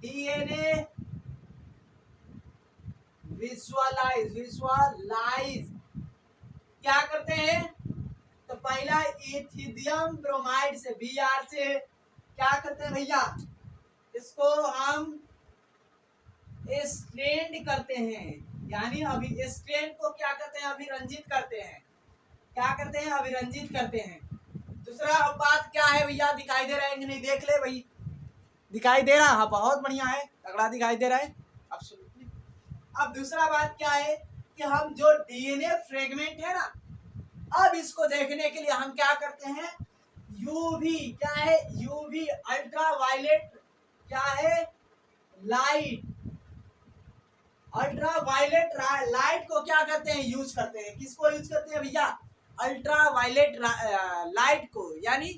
डीएनए विजुअलाइज क्या करते हैं? तो पहला इथिडियम ब्रोमाइड से Br से क्या करते हैं भैया? इसको हम स्ट्रेंड करते हैं, यानी अभी स्ट्रेंड को क्या करते हैं? अभिरंजित करते हैं। क्या करते हैं? अभिरंजित करते हैं। दूसरा बात क्या है भैया? दिखाई दे रहा है कि नहीं? देख ले भाई, दिखाई दे रहा? हाँ, बहुत बढ़िया है, तगड़ा दिखाई दे रहा है। एब्सोल्युटली। अब दूसरा बात क्या है कि हम जो डीएनए फ्रेगमेंट है ना, अब इसको देखने के लिए हम क्या करते हैं? यूवी, क्या है? यूवी अल्ट्रावायलेट, क्या है? लाइट। अल्ट्रावायलेट लाइट को क्या करते हैं? यूज करते हैं। किसको यूज करते हैं भैया? अल्ट्रावायलेट लाइट को, यानी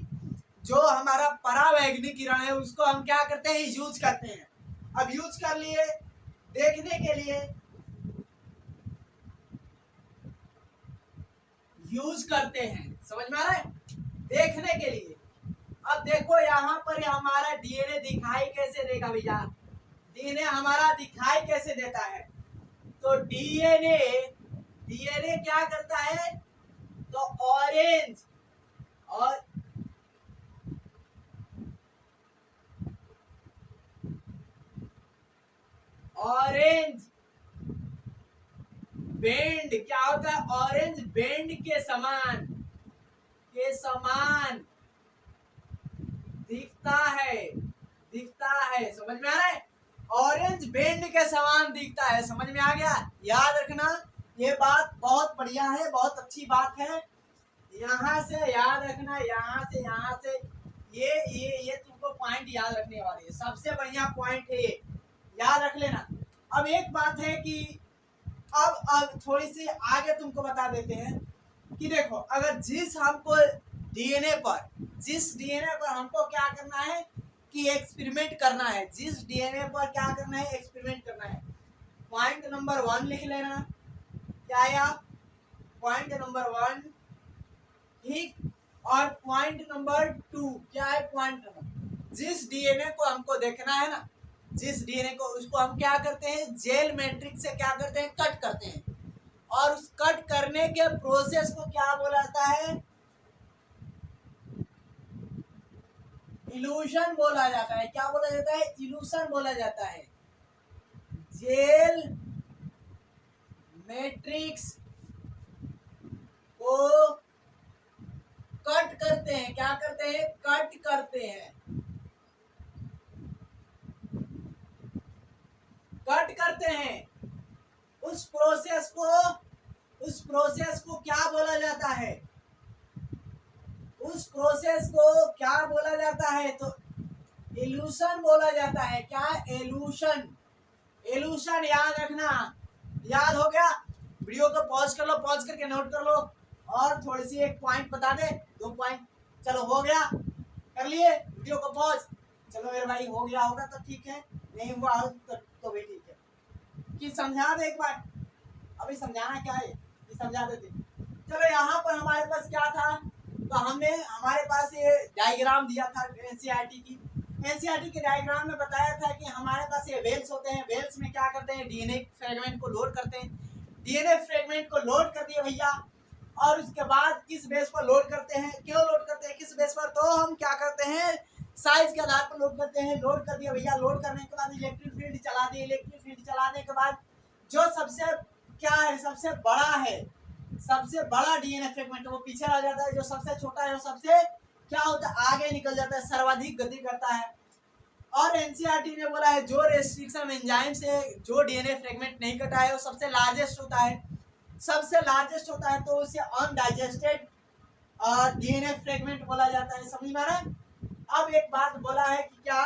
जो हमारा परावैंगनी किरण है उसको हम क्या करते हैं? यूज करते हैं। अब यूज कर लिए देखने के लिए, यूज करते हैं, समझ में आ रहा है? देखने के लिए। अब देखो यहाँ पर हमारा डीएनए दिखाई कैसे देगा भैया? डीएनए हमारा दिखाई कैसे देता है? तो डीएनए क्या करता है? तो ऑरेंज और ऑरेंज बेंड, क्या होता है? ऑरेंज बेंड के समान दिखता है। समझ में आ रहा है? ऑरेंज बेंड के समान दिखता है। समझ में आ गया? याद रखना, ये बात बहुत बढ़िया है, बहुत अच्छी बात है। यहाँ से याद रखना, यहाँ से ये तुमको पॉइंट याद रखने वाले है, सबसे बढ़िया पॉइंट है ये, याद रख लेना। अब एक बात है कि अब थोड़ी सी आगे तुमको बता देते हैं कि देखो, अगर जिस डीएनए पर हमको क्या करना है कि एक्सपेरिमेंट करना है, जिस डीएनए पर क्या करना है? एक्सपेरिमेंट करना है। पॉइंट नंबर 1 लिख लेना। क्या आया? पॉइंट नंबर 1, ठीक। और पॉइंट नंबर 2 क्या है? पॉइंट नंबर, जिस डीएनए को हमको देखना है ना, जिस डीएनए को, उसको हम क्या करते हैं? जेल मैट्रिक्स से क्या करते हैं? कट करते हैं। और उस कट करने के प्रोसेस को क्या बोला जाता है? इल्यूशन बोला जाता है। क्या बोला जाता है? इल्यूशन बोला जाता है। जेल मैट्रिक्स को कट करते हैं। क्या करते हैं? कट करते हैं। कट करते हैं। उस प्रोसेस को क्या बोला जाता है? उस प्रोसेस को क्या बोला जाता है? तो इल्यूशन बोला जाता है। क्या? इल्यूशन याद रखना। याद हो गया? वीडियो को पॉज कर लो, पॉज करके नोट कर लो। और थोड़ी सी एक पॉइंट बता दे, 2 पॉइंट। चलो, हो गया? कर लिए? वीडियो को पॉज। चलो मेरे भाई, हो गया होगा तो ठीक है, नहीं हुआ हो तो भी ठीक है। कि समझा दे एक बार। अभी समझाना क्या है, ये समझा देते। चलो, यहाँ पर हमारे पास क्या था? तो हमारे पास ये डायग्राम दिया था एनसीईआरटी के डायग्राम में बताया था कि हमारे पास ये वेल्स होते हैं। वेल्स में क्या करते हैं? डीएनए फ्रेगमेंट को लोड करते हैं। डीएनए फ्रेगमेंट को लोड कर दिए भैया, और उसके बाद किस बेस पर लोड करते हैं? क्यों लोड करते हैं? किस बेस पर? तो हम क्या करते हैं? साइज के आधार पर लोड करते हैं। लोड कर दिया भैया, लोड करने के बाद इलेक्ट्रिक फील्ड चला दी। इलेक्ट्रिक फील्ड चलाने के बाद जो सबसे क्या है? सबसे बड़ा डीएनए फ्रेगमेंट वो पीछे रह जाता है। जो सबसे छोटा है वो सबसे क्या होता है? आगे निकल जाता है, सर्वाधिक गति करता है। और एनसीईआरटी ने बोला है जो रेस्ट्रिक्शन एंजाइम से जो डीएनए फ्रेगमेंट नहीं कटा है वो सबसे लार्जेस्ट होता है। तो उसे अनडाइजेस्टेड डीएनए फ्रेगमेंट बोला जाता है। समझ में आ रहा है? अब एक बात बोला है कि क्या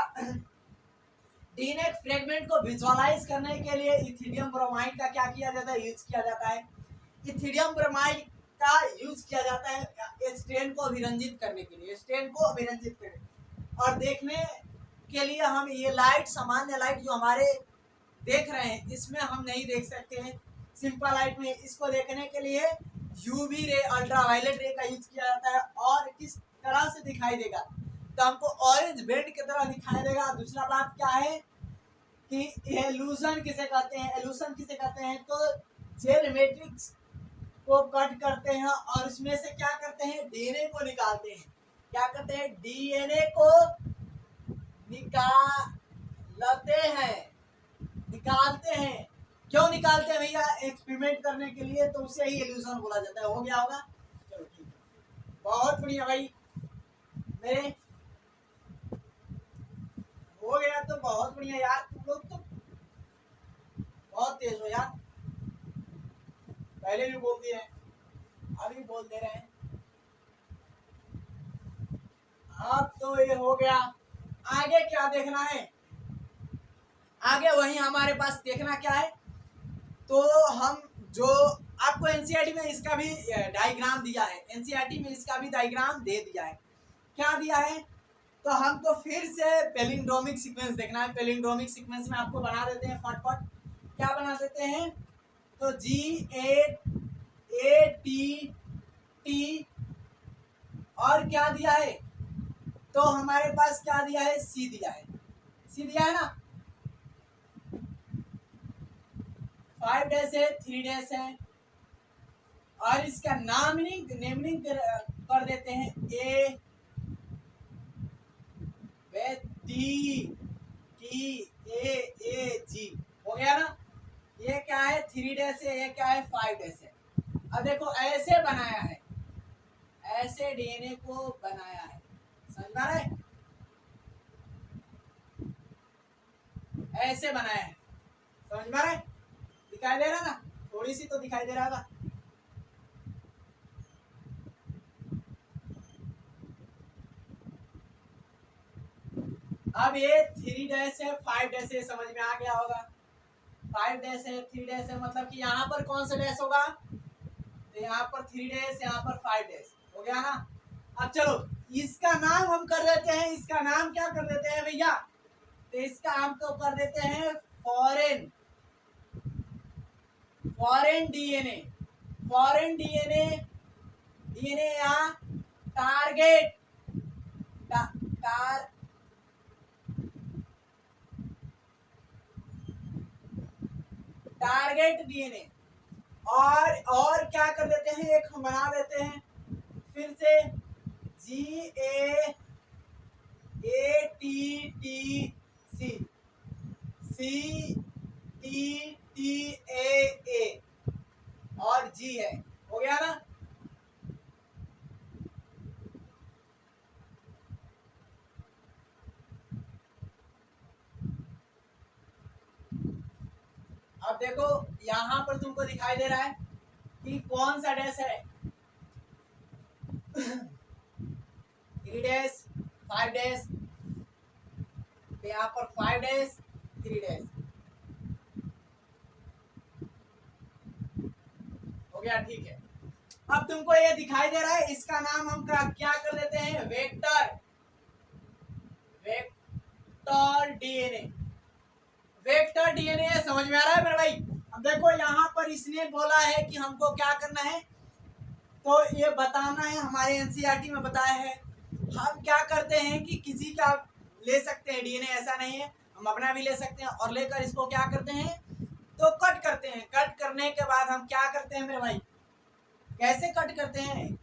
डीएनए फ्रेगमेंट को विजुअलाइज करने के लिए इथिडियम ब्रोमाइड का क्या किया जाता है, यूज किया जाता है। इथिडियम ब्रोमाइड का यूज किया जाता है स्ट्रेन को अभिरंजित करने के लिए, स्ट्रेन को अभिरंजित करने और देखने के लिए। हम ये लाइट, सामान्य लाइट जो हमारे देख रहे हैं, इसमें हम नहीं देख सकते हैं सिंपल लाइट में। इसको देखने के लिए यूवी रे, अल्ट्रावायलेट रे का यूज किया जाता है। और किस तरह से दिखाई देगा, तो हमको ऑरेंज बेड की तरह दिखाई देगा। दूसरा बात क्या है कि एलूजन किसे कहते हैं, एलूजन किसे कहते हैं, तो जेल मैट्रिक्स को कट करते हैं और उसमें से क्या करते हैं, डीएनए को निकालते हैं। क्या करते हैं, डीएनए को निकालते हैं, निकालते हैं। क्यों निकालते हैं भैया, एक्सपेरिमेंट करने के लिए, तो उसे ही इल्यूजन बोला जाता है। हो गया होगा, चलो ठीक है, बहुत बढ़िया भाई मेरे, हो गया तो बहुत बढ़िया यार। तुम लोग तो बहुत तेज हो यार, पहले भी बोल दिए हैं, अभी बोल दे रहे हैं। अब तो ये हो गया, आगे क्या देखना है, आगे वही हमारे पास देखना क्या है, तो हम जो आपको एनसीईआरटी में इसका भी डायग्राम दिया है, एनसीईआरटी में इसका भी डायग्राम दे दिया है। क्या दिया है, तो हमको फिर से पैलिंड्रोमिक सीक्वेंस देखना है। पैलिंड्रोमिक सीक्वेंस में आपको बना देते हैं फटफट, क्या बना देते हैं, तो GAATT और क्या दिया है, तो हमारे पास क्या दिया है, C दिया है, C दिया है ना। 5 डैश है, 3 डैश है, और इसका नेमनिंग कर देते हैं ATTAAG। हो गया ना, ये क्या है, 3 डैश है, ये क्या है, 5 डैश है। अब देखो ऐसे बनाया है, ऐसे डीएनए को बनाया है, समझ में आ रहा है, ऐसे बनाया है, समझ में आ रहा है, दिखाई दे रहा ना, थोड़ी सी तो दिखाई दे रहा होगा। अब ये 3 डैश है, 5 डैश है, समझ में आ गया होगा। 5 डैश है, 3 डैश है, मतलब कि यहाँ पर कौन सा डैश होगा, तो यहाँ पर 3 डैश, यहाँ पर 5 डैश, हो गया ना। अब चलो इसका नाम हम कर देते हैं, इसका नाम क्या कर देते हैं भैया, तो इसका हम तो कर देते हैं foreign, foreign DNA, foreign DNA, DNA या टारगेट, टारगेट डीएनए। और क्या कर देते हैं, एक हम बना देते हैं फिर से GAATTCTTAA और G है, हो गया ना। अब देखो यहाँ पर तुमको दिखाई दे रहा है कि कौन सा डैश है, 3 डैश, 5 डैश, यहाँ पर 5 डैश, 3 डैश, हो गया, ठीक है। अब तुमको ये दिखाई दे रहा है, इसका नाम हम क्या कर देते हैं, vector, vector DNA, vector DNA, समझ में आ रहा है मेरे भाई। अब देखो यहाँ पर इसने बोला है कि हमको क्या करना है, तो ये बताना है, हमारे एनसीईआरटी में बताया है। हम क्या करते हैं कि किसी का ले सकते हैं डीएनए, ऐसा नहीं है, हम अपना भी ले सकते हैं, और लेकर इसको क्या करते हैं, तो कट करते हैं। कट करने के बाद हम क्या करते हैं मेरे भाई, कैसे कट करते हैं,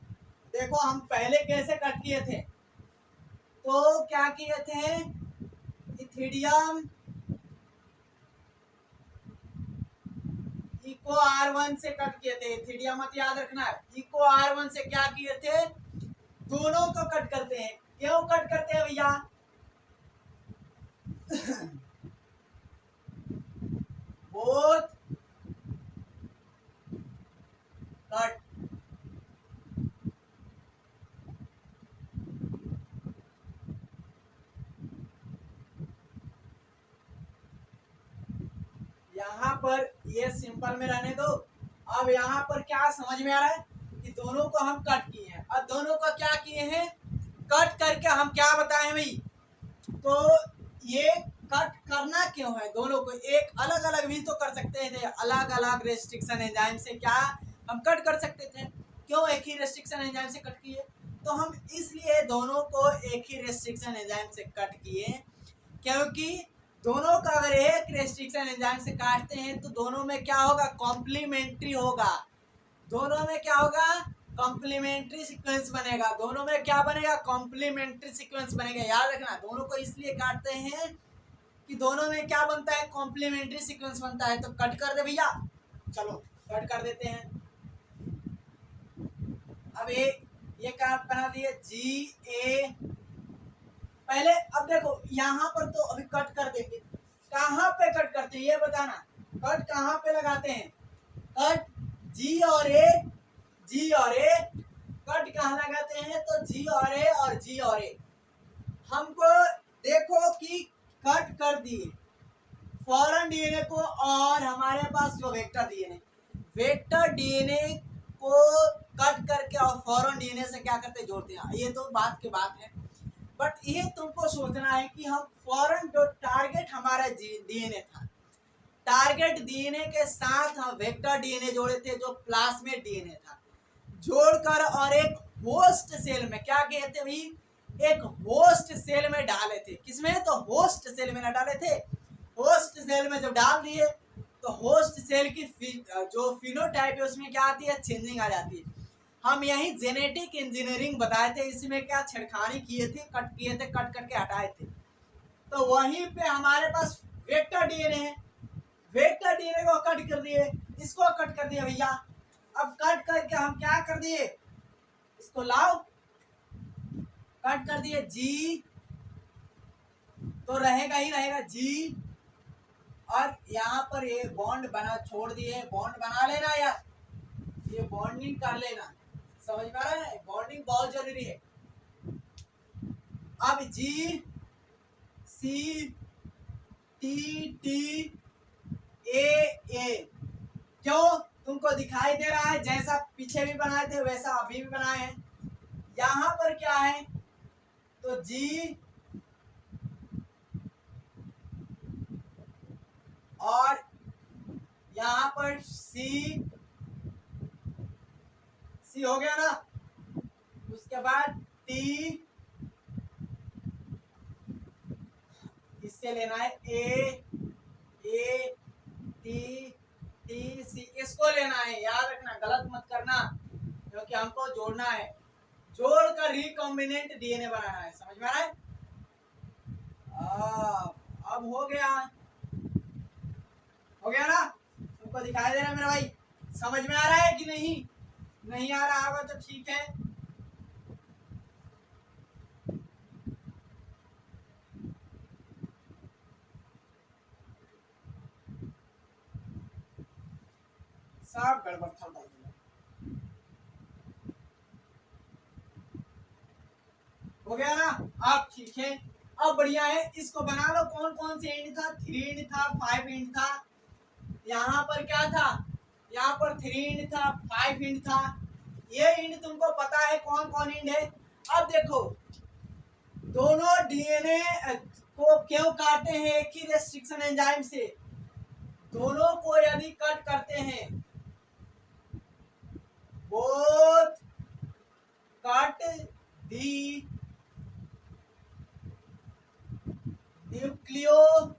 देखो हम पहले कैसे कट किए थे, तो क्या किए थे, इथिडियम इको R1 से कट किए थे, इथिडियम मत याद रखना है, इको R1 से क्या किए थे, दोनों को कट करते हैं। क्यों कट करते हैं भैया, बोथ कट, ये सिंपल में रहने दो। अब यहाँ पर क्या समझ में आ रहा है कि दोनों को हम कट किए हैं। अब दोनों को क्या किए हैं, कट करके हम क्या बताएं भाई, तो ये कट करना क्यों है, दोनों को एक अलग अलग भी तो कर सकते थे, अलग अलग रेस्ट्रिक्शन एंजाइम से क्या हम कट कर सकते थे, क्यों एक ही रेस्ट्रिक्शन एंजाइम से कट किए, तो हम इसलिए दोनों को एक ही रेस्ट्रिक्शन एंजाइम से कट किए, क्योंकि दोनों का अगर एक रेस्ट्रिक्शन एंजाइम से काटते हैं तो दोनों में क्या होगा, कॉम्प्लीमेंट्री होगा, दोनों में क्या होगा, कॉम्प्लीमेंट्री सीक्वेंस बनेगा, दोनों में क्या बनेगा, कॉम्प्लीमेंट्री सीक्वेंस बनेगा। याद रखना, दोनों को इसलिए काटते हैं कि दोनों में क्या बनता है, कॉम्प्लीमेंट्री सीक्वेंस बनता है। तो कट कर दे भैया, चलो कट कर देते हैं। अब ये क्या बना दिए, जी ए पहले। अब देखो यहाँ पर तो अभी कट कर देंगे, कहाँ पे कट करते हैं ये बताना, कट कहाँ पे लगाते हैं, कट जी और ए, जी और ए, कट कहाँ लगाते हैं, तो जी और ए और जी और ए। हमको देखो कि कट कर दिए फॉरेन डीएनए को, और हमारे पास जो वेक्टर डीएनए, वेक्टर डीएनए को कट करके और फॉरेन डीएनए से क्या करते, जोड़ते हैं। ये तो बात की बात है, बट ये तुमको सोचना है कि हम फॉरेन जो टारगेट हमारा डीएनए था, टारगेट डीएनए के साथ हम वेक्टर डीएनए जोड़े थे जो प्लास्मिड डीएनए था, जोड़कर और एक होस्ट सेल में क्या कहते भाई, एक होस्ट सेल में डाले थे। किसमें, तो होस्ट सेल में ना डाले थे, होस्ट सेल में जब डाल दिए तो होस्ट सेल की जो फिनोटाइप है उसमें क्या आती है, चेंजिंग आ जाती है। हम यही जेनेटिक इंजीनियरिंग बताए थे, इसमें क्या छेड़खानी किए थे, कट किए थे, कट करके हटाए थे। तो वहीं पे हमारे पास वेक्टर डीएनए है, वेक्टर डीएनए को कट कर दिए, इसको कट कर दिया भैया। अब कट करके हम क्या कर दिए, इसको लाओ, कट कर दिए जी, तो रहेगा ही रहेगा जी, और यहाँ पर ये बॉन्ड बना छोड़ दिए, बॉन्ड बना लेना यार, ये बॉन्डिंग कर लेना, समझ में आ रहा है, बॉन्डिंग बहुत जरूरी है। अब जी सी टी टी ए, क्यों, तुमको दिखाई दे रहा है जैसा पीछे भी बनाए थे वैसा अभी भी बनाए हैं। यहाँ पर क्या है, तो जी और यहाँ पर सी हो गया ना, उसके बाद टी, इससे लेना है ए टी सी, इसको लेना है, याद रखना, गलत मत करना, क्योंकि हमको जोड़ना है, जोड़कर रिकॉम्बिनेंट डीएनए बनाना है, समझ में आ रहा है। अब हो गया ना, तुमको दिखाई दे रहा है मेरा भाई, समझ में आ रहा है कि नहीं, नहीं आ रहा होगा तो ठीक है। सब गड़बड़ था, हो गया ना, अब ठीक है, अब बढ़िया है, इसको बना लो। कौन कौन से इंड था, 3 इंड था, 5 इंड था, यहाँ पर क्या था, यहाँ पर 3 इंड था, 5 इंड था, ये इंड तुमको पता है कौन कौन इंड है। अब देखो दोनों डीएनए को क्यों काटते हैं, एक ही रेस्ट्रिक्शन एंजाइम से, दोनों को यदि कट करते हैं, बोथ कट दी न्यूक्लियोटाइड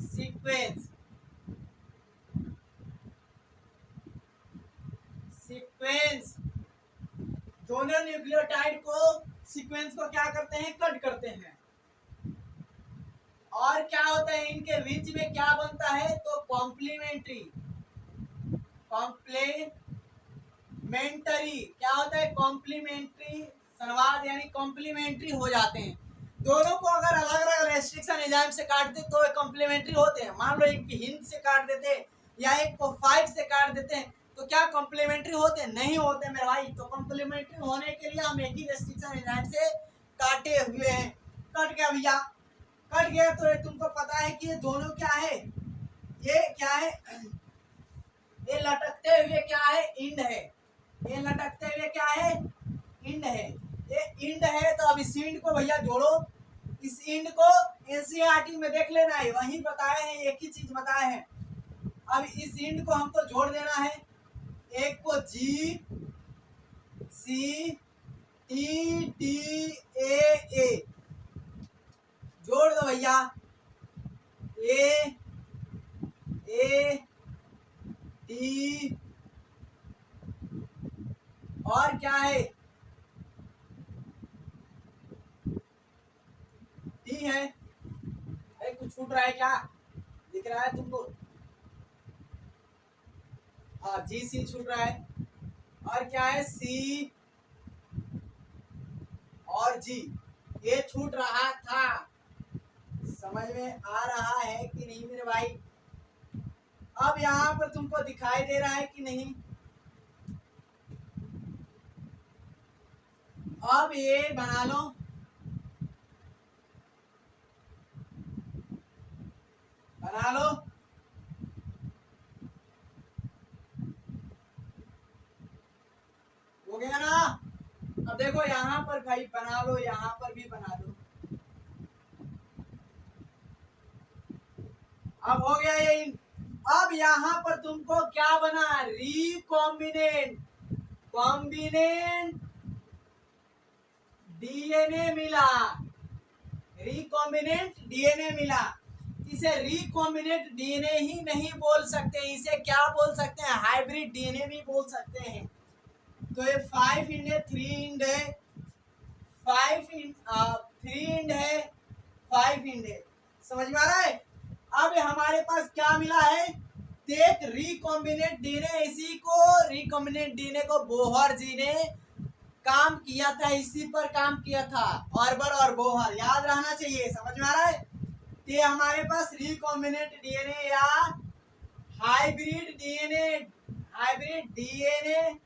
सीक्वेंस, दोनों न्यूक्लियोटाइड को सीक्वेंस को क्या करते हैं, कट करते हैं, और क्या होता है इनके बीच में क्या बनता है, तो कॉम्प्लीमेंट्री क्या होता है, कॉम्प्लीमेंट्री संवाद, यानी कॉम्प्लीमेंट्री हो जाते हैं। दोनों को अगर अलग अलग रेस्ट्रिक्शन एंजाइम से काटते तो कॉम्प्लीमेंट्री होते हैं। मान लो एक हिंद से काट देते या एक को 5 से काट देते हैं तो क्या कॉम्प्लीमेंट्री होते हैं, नहीं होते मेरे भाई। तो कॉम्प्लीमेंट्री होने के लिए हम एक ही रेस्ट्रिक्शन एंजाइम से काटे हुए हैं। कट गया भैया, कट गया तो ये तुमको पता है कि ये दोनों क्या है, ये क्या है, ये लटकते हुए क्या है, इंड है। ये लटकते हुए क्या है, इंड है। ये इंड है तो अब इस इंड को भैया जोड़ो। इस इंड को एनसीईआरटी में देख लेना है, वहीं बताए हैं, एक ही चीज बताए हैं। अब इस इंड को हमको जोड़ देना है। एक को जी सी टी टी ए जोड़ दो भैया। ए टी और क्या है, टी है। अरे कुछ छूट रहा है क्या, दिख रहा है तुमको? हाँ जी सी छूट रहा है। और क्या है, सी और जी, ये छूट रहा था। समझ में आ रहा है कि नहीं मेरे भाई? अब यहाँ पर तुमको दिखाई दे रहा है कि नहीं? अब ये बना लो, बना लो। हो गया ना? अब देखो यहाँ पर भाई बना लो, यहाँ पर भी बना लो। अब हो गया ये। अब यहाँ पर तुमको क्या बना, रिकॉम्बिनेंट कॉम्बिनेंट डीएनए मिला। रिकॉम्बिनेंट डीएनए मिला। इसे रिकॉम्बिनेंट डीएनए ही नहीं बोल सकते, इसे क्या बोल सकते हैं, हाइब्रिड डीएनए भी बोल सकते हैं। तो ये 5 इंड है, 3 इंड है, 3 इंड है, 5 इंड है। समझ में आ रहा है? अब हमारे पास क्या मिला है, देख, रिकॉम्बिनेंट डीएनए। इसी को रिकॉम्बिनेंट डीएनए को बोहर जी ने काम किया था, इसी पर काम किया था, ऑर्बर और बोहर, याद रहना चाहिए। समझ में आ रहा है? ये हमारे पास रिकॉम्बिनेंट डीएनए या हाइब्रिड डीएनए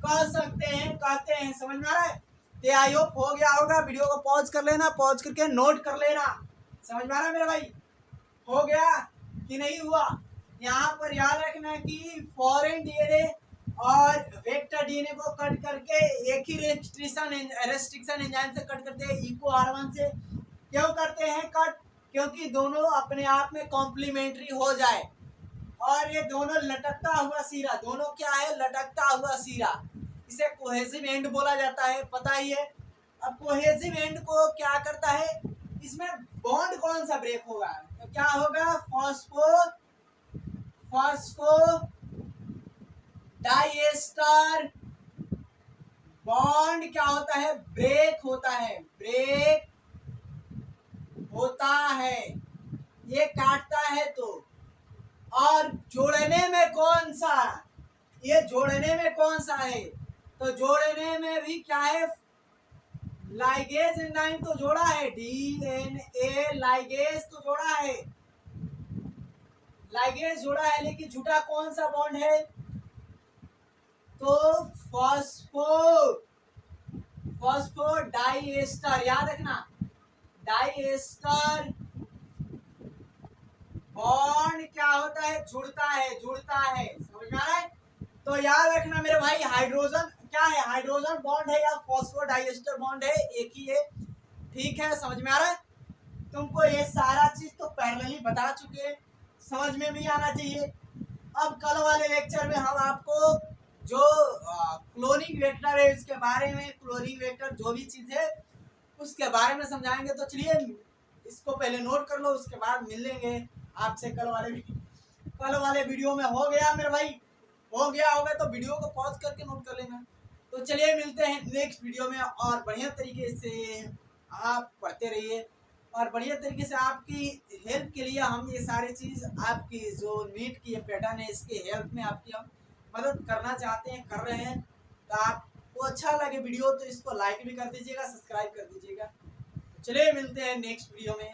कह सकते हैं, कहते हैं। समझ में आ रहा है? ये आई होप हो गया होगा। वीडियो को पॉज कर लेना, पॉज करके नोट कर लेना। समझ में आ रहा है मेरे भाई? हो गया कि नहीं हुआ? यहाँ पर याद रखना कि फॉरेन डीएनए और वेक्टर डीएनए को कट करके एक ही रेस्ट्रिक्शन एंजाइम से कट करते हैं, इको R1 से। क्यों करते हैं कट? क्योंकि दोनों अपने आप में कॉम्प्लीमेंट्री हो जाए। और ये दोनों लटकता हुआ सीरा, दोनों क्या है, लटकता हुआ सीरा। इसे कोहेसिव एंड बोला जाता है, पता ही है। अब कोहेसिव एंड को क्या करता है, इसमें बॉन्ड कौन सा ब्रेक होगा, तो क्या होगा, फॉस्फो डाइएस्टर बॉन्ड क्या होता है, ब्रेक होता है, ब्रेक होता है। ये काटता है तो, और जोड़ने में कौन सा, ये जोड़ने में कौन सा है, तो जोड़ने में भी क्या है, लाइगेज एंजाइम तो जोड़ा है, डीएनए लाइगेज तो जोड़ा है, लाइगेज जोड़ा है, लेकिन जुटा कौन सा बॉन्ड है, तो फॉस्फो डाइएस्टर, याद रखना, डाइएस्टर बॉन्ड क्या होता है, जुड़ता है। समझ में आ रहा है? तो याद रखना मेरे भाई, हाइड्रोजन क्या है, हाइड्रोजन बॉन्ड है या फॉस्फो डाइएस्टर बॉन्ड है, एक ही है। ठीक है, समझ में आ रहा है? तुमको ये सारा चीज तो पहले ही बता चुके हैं, समझ में भी आना चाहिए। अब कल वाले लेक्चर में हम आपको जो क्लोनिंग वेक्टर है उसके बारे में, क्लोनिंग वेक्टर जो भी चीज है उसके बारे में समझाएंगे। तो चलिए इसको पहले नोट कर लो, उसके बाद मिलेंगे आपसे कल वाले वीडियो में। हो गया मेरे भाई? हो गया होगा तो वीडियो को पॉज करके नोट कर लेना। तो चलिए मिलते हैं नेक्स्ट वीडियो में, और बढ़िया तरीके से आप पढ़ते रहिए, और बढ़िया तरीके से आपकी हेल्प के लिए हम ये सारी चीज़, आपकी जो नीट की पैटर्न है इसके हेल्प में आपकी हम मदद करना चाहते हैं, कर रहे हैं। तो आपको अच्छा लगे वीडियो तो इसको लाइक भी कर दीजिएगा, सब्सक्राइब कर दीजिएगा। चलिए मिलते हैं नेक्स्ट वीडियो में।